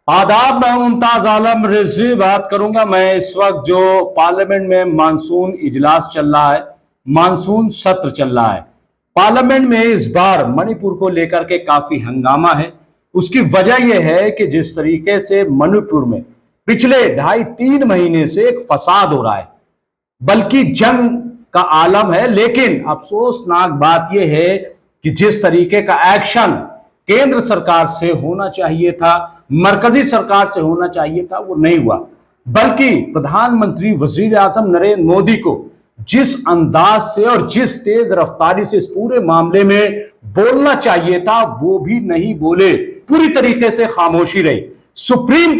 आदाब, मैं मुमताज आलम रिजवी बात करूंगा। मैं इस वक्त जो पार्लियामेंट में मानसून इजलास चल रहा है, मानसून सत्र चल रहा है पार्लियामेंट में, इस बार मणिपुर को लेकर के काफी हंगामा है। उसकी वजह यह है कि जिस तरीके से मणिपुर में पिछले 2.5-3 महीने से एक फसाद हो रहा है, बल्कि जंग का आलम है। लेकिन अफसोसनाक बात यह है कि जिस तरीके का एक्शन केंद्र सरकार से होना चाहिए था, मरकजी सरकार से होना चाहिए था, वो नहीं हुआ। बल्कि प्रधानमंत्री वजीर आजम नरेंद्र मोदी को जिस अंदाज से और जिस तेज रफ्तारी से इस पूरे मामले में बोलना चाहिए था, वो भी नहीं बोले। पूरी तरीके से खामोशी रही। सुप्रीम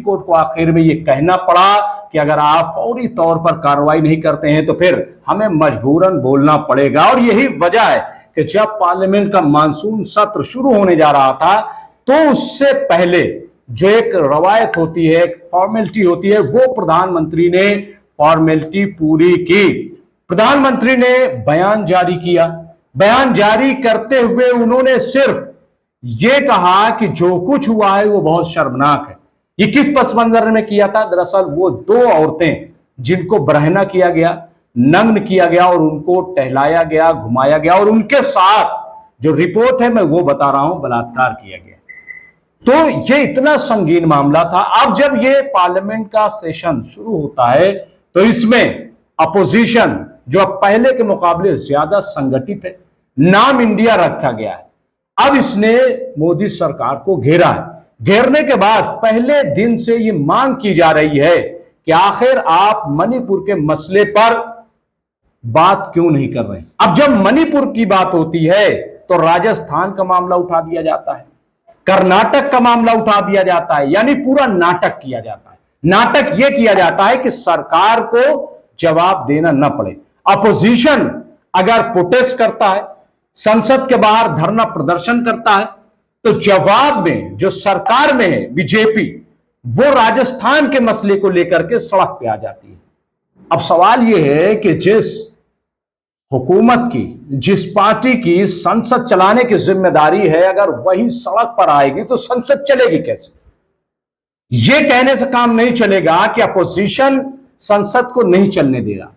कोर्ट को आखिर में यह कहना पड़ा कि अगर आप फौरी तौर पर कार्रवाई नहीं करते हैं तो फिर हमें मजबूरन बोलना पड़ेगा। और यही वजह है कि जब पार्लियामेंट का मानसून सत्र शुरू होने जा रहा था, तो उससे पहले जो एक रवायत होती है, एक फॉर्मेलिटी होती है, वो प्रधानमंत्री ने फॉर्मेलिटी पूरी की। प्रधानमंत्री ने बयान जारी किया। बयान जारी करते हुए उन्होंने सिर्फ ये कहा कि जो कुछ हुआ है वो बहुत शर्मनाक है। ये किस पस मंजर में किया था? दरअसल वो 2 औरतें जिनको बरहना किया गया, नग्न किया गया और उनको टहलाया गया, घुमाया गया, और उनके साथ जो रिपोर्ट है मैं वो बता रहा हूं, बलात्कार किया गया। तो ये इतना संगीन मामला था। अब जब ये पार्लियामेंट का सेशन शुरू होता है तो इसमें अपोजिशन जो अब पहले के मुकाबले ज्यादा संगठित है, नाम इंडिया रखा गया है। अब इसने मोदी सरकार को घेरा है। घेरने के बाद पहले दिन से ये मांग की जा रही है कि आखिर आप मणिपुर के मसले पर बात क्यों नहीं कर रहे। अब जब मणिपुर की बात होती है तो राजस्थान का मामला उठा दिया जाता है, कर्नाटक का मामला उठा दिया जाता है, यानी पूरा नाटक किया जाता है। नाटक यह किया जाता है कि सरकार को जवाब देना न पड़े। अपोजिशन अगर प्रोटेस्ट करता है, संसद के बाहर धरना प्रदर्शन करता है, तो जवाब में जो सरकार में है बीजेपी, वो राजस्थान के मसले को लेकर के सड़क पे आ जाती है। अब सवाल यह है कि जिस हुकूमत की, जिस पार्टी की संसद चलाने की जिम्मेदारी है, अगर वही सड़क पर आएगी तो संसद चलेगी कैसे? यह कहने से काम नहीं चलेगा कि अपोजिशन संसद को नहीं चलने देगा।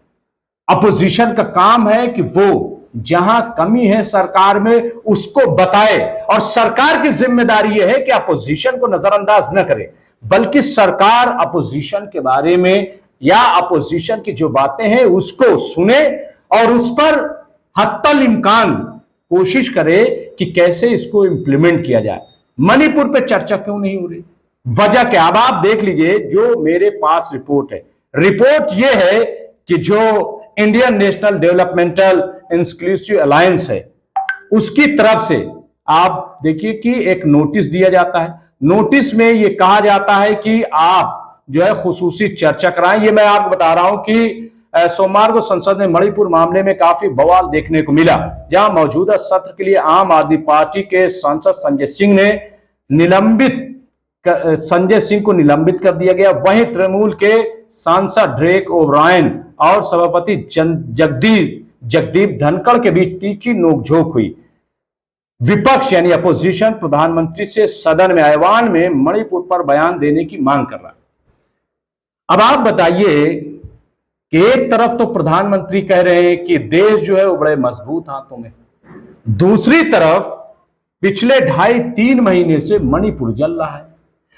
अपोजिशन का काम है कि वो जहां कमी है सरकार में उसको बताए, और सरकार की जिम्मेदारी यह है कि अपोजिशन को नजरअंदाज न करे, बल्कि सरकार अपोजिशन के बारे में या अपोजिशन की जो बातें हैं उसको सुने और उस पर हत्तल इम्कान कोशिश करे कि कैसे इसको इंप्लीमेंट किया जाए। मणिपुर पे चर्चा क्यों नहीं हो रही? वजह क्या? अब आप देख लीजिए, जो मेरे पास रिपोर्ट है, रिपोर्ट यह है कि जो Indian national developmental inclusive alliance है, उसकी तरफ से आप देखिए कि एक नोटिस दिया जाता है। नोटिस में यह कहा जाता है कि आप जो है खुसूसी चर्चा कराएं। ये मैं आपको बता रहा हूं कि सोमवार को संसद में मणिपुर मामले में काफी बवाल देखने को मिला, जहां मौजूदा सत्र के लिए आम आदमी पार्टी के सांसद संजय सिंह को निलंबित कर दिया गया। वहीं तृणमूल के सांसद ड्रेक ओब्रायन और सभापति जगदीप धनखड़ के बीच तीखी नोकझोंक हुई। विपक्ष यानी अपोजिशन प्रधानमंत्री से सदन में, ऐवान में मणिपुर पर बयान देने की मांग कर रहा है। अब आप बताइए कि एक तरफ तो प्रधानमंत्री कह रहे हैं कि देश जो है वो बड़े मजबूत हाथों में, दूसरी तरफ पिछले 2.5-3 महीने से मणिपुर जल रहा है।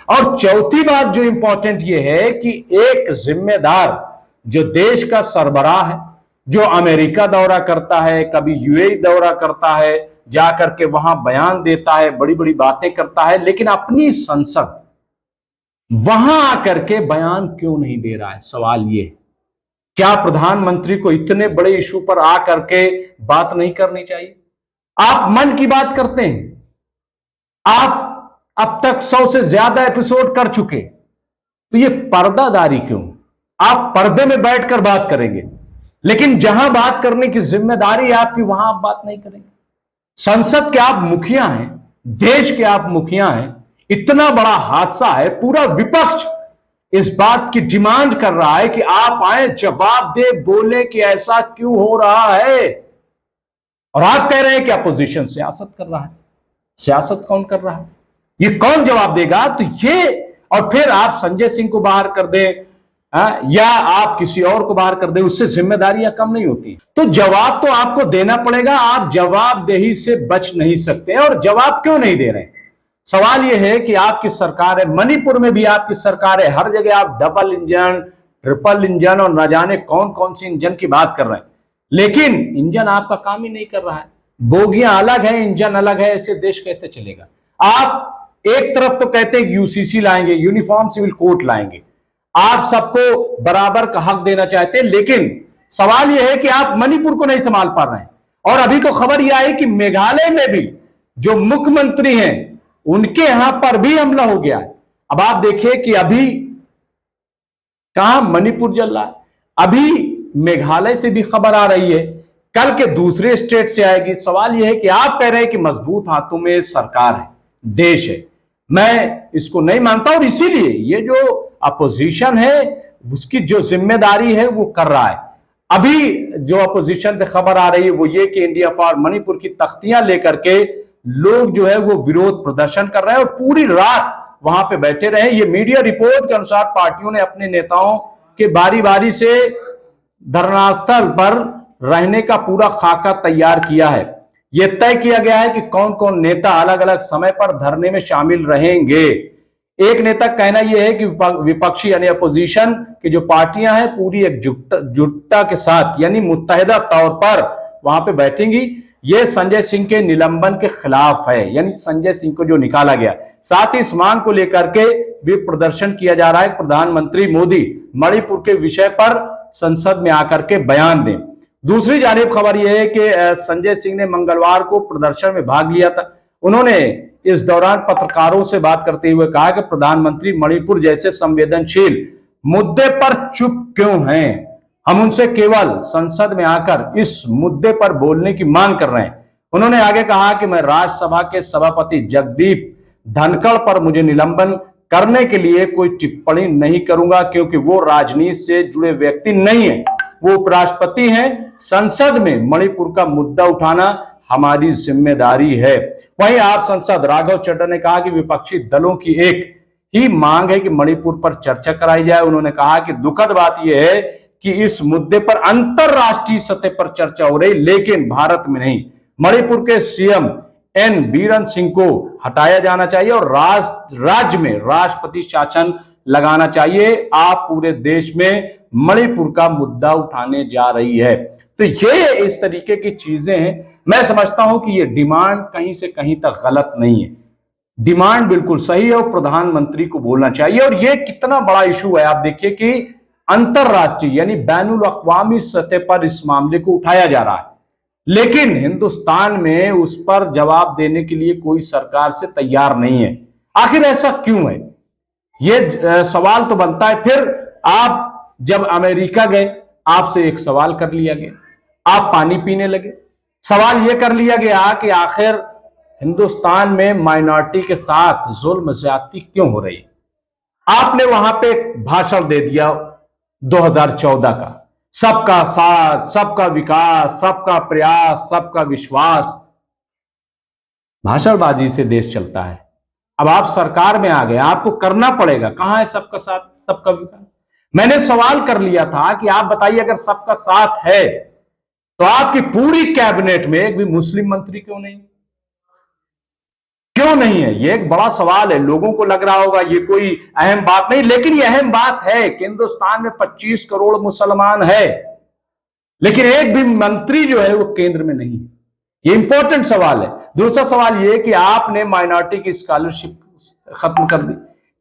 और चौथी बात जो इंपॉर्टेंट ये है कि एक जिम्मेदार जो देश का सरबराह है, जो अमेरिका दौरा करता है, कभी यूएई दौरा करता है, जाकर के वहां बयान देता है, बड़ी बड़ी बातें करता है, लेकिन अपनी संसद वहां आकर के बयान क्यों नहीं दे रहा है? सवाल ये, क्या प्रधानमंत्री को इतने बड़े इशू पर आकर के बात नहीं करनी चाहिए? आप मन की बात करते हैं, आप अब तक 100 से ज्यादा एपिसोड कर चुके, तो ये पर्दादारी क्यों? आप पर्दे में बैठकर बात करेंगे, लेकिन जहां बात करने की जिम्मेदारी आपकी वहां आप बात नहीं करेंगे। संसद के आप मुखिया हैं, देश के आप मुखिया हैं। इतना बड़ा हादसा है, पूरा विपक्ष इस बात की डिमांड कर रहा है कि आप आए, जवाब दे, बोले कि ऐसा क्यों हो रहा है। और आप कह रहे हैं कि अपोजिशन सियासत कर रहा है। सियासत कौन कर रहा है? ये कौन जवाब देगा? तो ये, और फिर आप संजय सिंह को बाहर कर दें या आप किसी और को बाहर कर दें, उससे जिम्मेदारियां कम नहीं होती। तो जवाब तो आपको देना पड़ेगा, आप जवाबदेही से बच नहीं सकते। और जवाब क्यों नहीं दे रहे हैं? सवाल यह है कि आपकी सरकार है, मणिपुर में भी आपकी सरकार है, हर जगह आप डबल इंजन, ट्रिपल इंजन और न जाने कौन कौन सी इंजन की बात कर रहे हैं, लेकिन इंजन आपका काम ही नहीं कर रहा है। बोगियां अलग है, इंजन अलग है, ऐसे देश कैसे चलेगा? आप एक तरफ तो कहते हैं यूसीसी लाएंगे, यूनिफॉर्म सिविल कोड लाएंगे, आप सबको बराबर का हक देना चाहते हैं, लेकिन सवाल यह है कि आप मणिपुर को नहीं संभाल पा रहे हैं। और अभी तो खबर यह आई कि मेघालय में भी जो मुख्यमंत्री हैं उनके यहां पर भी हमला हो गया है। अब आप देखिए कि अभी कहां मणिपुर जल रहा है, अभी मेघालय से भी खबर आ रही है, कल के दूसरे स्टेट से आएगी। सवाल यह है कि आप कह रहे हैं कि मजबूत हाथों में सरकार है, देश है, मैं इसको नहीं मानता। और इसीलिए ये जो अपोजिशन है उसकी जो जिम्मेदारी है वो कर रहा है। अभी जो अपोजिशन से खबर आ रही है वो ये कि इंडिया फॉर मणिपुर की तख्तियां लेकर के लोग जो है वो विरोध प्रदर्शन कर रहे हैं और पूरी रात वहां पे बैठे रहे। ये मीडिया रिपोर्ट के अनुसार पार्टियों ने अपने नेताओं के बारी बारी से धरनास्थल पर रहने का पूरा खाका तैयार किया है। यह तय किया गया है कि कौन कौन नेता अलग अलग समय पर धरने में शामिल रहेंगे। एक नेता का कहना यह है कि विपक्षी यानी अपोजिशन की जो पार्टियां हैं पूरी एकजुटता के साथ यानी मुत्तहिदा तौर पर वहां पे बैठेंगी। यह संजय सिंह के निलंबन के खिलाफ है, यानी संजय सिंह को जो निकाला गया। साथ ही इस मांग को लेकर के भी प्रदर्शन किया जा रहा है। प्रधानमंत्री मोदी मणिपुर के विषय पर संसद में आकर के बयान दें। दूसरी जानिब खबर यह है कि संजय सिंह ने मंगलवार को प्रदर्शन में भाग लिया था। उन्होंने इस दौरान पत्रकारों से बात करते हुए कहा कि प्रधानमंत्री मणिपुर जैसे संवेदनशील मुद्दे पर चुप क्यों हैं? हम उनसे केवल संसद में आकर इस मुद्दे पर बोलने की मांग कर रहे हैं। उन्होंने आगे कहा कि मैं राज्यसभा के सभापति जगदीप धनखड़ पर मुझे निलंबन करने के लिए कोई टिप्पणी नहीं करूंगा, क्योंकि वो राजनीति से जुड़े व्यक्ति नहीं है, वो उपराष्ट्रपति हैं। संसद में मणिपुर का मुद्दा उठाना हमारी जिम्मेदारी है। वहीं आप सांसद राघव चड्ढा ने कहा कि विपक्षी दलों की एक ही मांग है कि मणिपुर पर चर्चा कराई जाए। उन्होंने कहा कि दुखद बात यह है कि इस मुद्दे पर अंतरराष्ट्रीय सतह पर चर्चा हो रही, लेकिन भारत में नहीं। मणिपुर के सीएम एन बीरेन सिंह को हटाया जाना चाहिए और राज्य में राष्ट्रपति शासन लगाना चाहिए। आप पूरे देश में मणिपुर का मुद्दा उठाने जा रही है। तो ये इस तरीके की चीजें हैं। मैं समझता हूं कि ये डिमांड कहीं से कहीं तक गलत नहीं है, डिमांड बिल्कुल सही है और प्रधानमंत्री को बोलना चाहिए। और ये कितना बड़ा इशू है, आप देखिए कि अंतरराष्ट्रीय यानी बैनुल अक़वामी सतह पर इस मामले को उठाया जा रहा है, लेकिन हिंदुस्तान में उस पर जवाब देने के लिए कोई सरकार से तैयार नहीं है। आखिर ऐसा क्यों है? ये सवाल तो बनता है। फिर आप जब अमेरिका गए, आपसे एक सवाल कर लिया गया, आप पानी पीने लगे। सवाल यह कर लिया गया कि आखिर हिंदुस्तान में माइनॉरिटी के साथ जुल्म ज्यादती क्यों हो रही है। आपने वहां पे भाषण दे दिया 2014 का, सबका साथ, सबका विकास, सबका प्रयास, सबका विश्वास। भाषणबाजी से देश चलता है। अब आप सरकार में आ गए, आपको करना पड़ेगा। कहां है सबका साथ, सबका विकास? मैंने सवाल कर लिया था कि आप बताइए, अगर सबका साथ है तो आपकी पूरी कैबिनेट में एक भी मुस्लिम मंत्री क्यों नहीं? क्यों नहीं है? ये एक बड़ा सवाल है। लोगों को लग रहा होगा ये कोई अहम बात नहीं, लेकिन ये अहम बात है कि हिंदुस्तान में 25 करोड़ मुसलमान है, लेकिन एक भी मंत्री जो है वो केंद्र में नहीं है। ये इंपॉर्टेंट सवाल है। दूसरा सवाल ये कि आपने माइनॉरिटी की स्कॉलरशिप खत्म कर दी।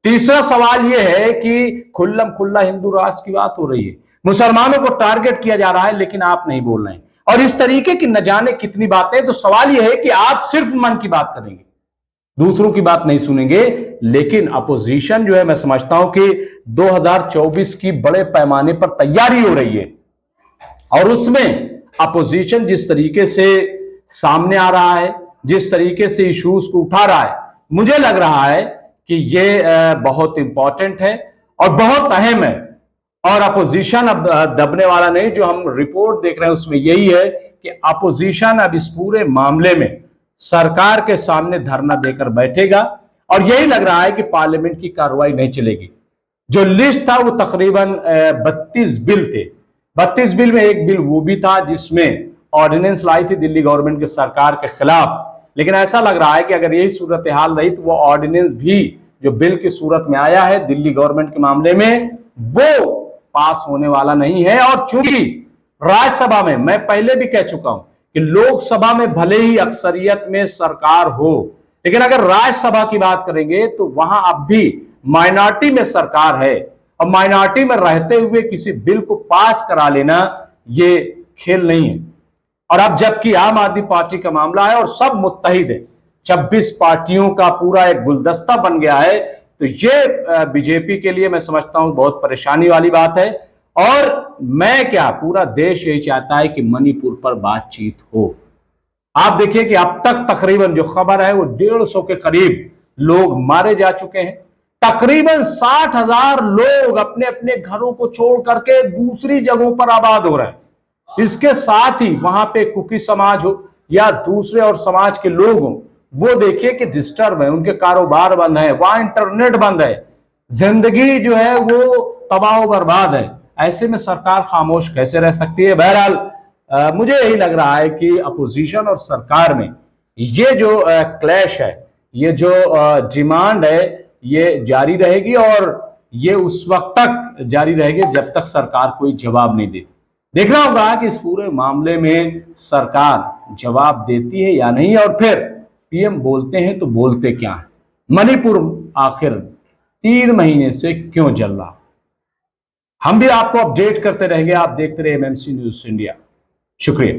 तीसरा सवाल यह है कि खुल्लम खुल्ला हिंदू राष्ट्र की बात हो रही है, मुसलमानों को टारगेट किया जा रहा है, लेकिन आप नहीं बोल रहे हैं। और इस तरीके की न जाने कितनी बातें। तो सवाल यह है कि आप सिर्फ मन की बात करेंगे, दूसरों की बात नहीं सुनेंगे। लेकिन अपोजिशन जो है, मैं समझता हूं कि 2024 की बड़े पैमाने पर तैयारी हो रही है और उसमें अपोजिशन जिस तरीके से सामने आ रहा है, जिस तरीके से इश्यूज को उठा रहा है, मुझे लग रहा है कि ये बहुत इंपॉर्टेंट है और बहुत अहम है। और अपोजिशन अब दबने वाला नहीं। जो हम रिपोर्ट देख रहे हैं उसमें यही है कि अपोजिशन अब इस पूरे मामले में सरकार के सामने धरना देकर बैठेगा और यही लग रहा है कि पार्लियामेंट की कार्रवाई नहीं चलेगी। जो लिस्ट था वो तकरीबन 32 बिल थे। 32 बिल में एक बिल वो भी था जिसमें ऑर्डिनेंस लाई थी दिल्ली गवर्नमेंट की सरकार के खिलाफ। लेकिन ऐसा लग रहा है कि अगर यही सूरत हाल रही तो वो ऑर्डिनेंस भी जो बिल की सूरत में आया है दिल्ली गवर्नमेंट के मामले में वो पास होने वाला नहीं है। और चूंकि राज्यसभा में मैं पहले भी कह चुका हूं कि लोकसभा में भले ही अक्सरियत में सरकार हो, लेकिन अगर राज्यसभा की बात करेंगे तो वहां अब भी माइनॉरिटी में सरकार है और माइनॉरिटी में रहते हुए किसी बिल को पास करा लेना ये खेल नहीं है। और अब जबकि आम आदमी पार्टी का मामला है और सब मुत्तहिद है, 26 पार्टियों का पूरा एक गुलदस्ता बन गया है, तो ये बीजेपी के लिए मैं समझता हूं बहुत परेशानी वाली बात है। और मैं क्या पूरा देश यही चाहता है कि मणिपुर पर बातचीत हो। आप देखिए कि अब तक तकरीबन जो खबर है वो 150 के करीब लोग मारे जा चुके हैं। तकरीबन 60,000 लोग अपने अपने घरों को छोड़ करके दूसरी जगहों पर आबाद हो रहे हैं। इसके साथ ही वहां पे कुकी समाज हो या दूसरे और समाज के लोग हो, वो देखिए कि डिस्टर्ब है, उनके कारोबार बंद है, वहां इंटरनेट बंद है, जिंदगी जो है वो तबाह बर्बाद है। ऐसे में सरकार खामोश कैसे रह सकती है? बहरहाल मुझे यही लग रहा है कि अपोजिशन और सरकार में ये जो क्लैश है, ये जो डिमांड है, ये जारी रहेगी और ये उस वक्त तक जारी रहेगी जब तक सरकार कोई जवाब नहीं देती। देखना होगा कि इस पूरे मामले में सरकार जवाब देती है या नहीं, और फिर पीएम बोलते हैं तो बोलते क्या है। मणिपुर आखिर 3 महीने से क्यों जल रहा? हम भी आपको अपडेट करते रहेंगे। आप देखते रहे एमएमसी न्यूज़ इंडिया। शुक्रिया।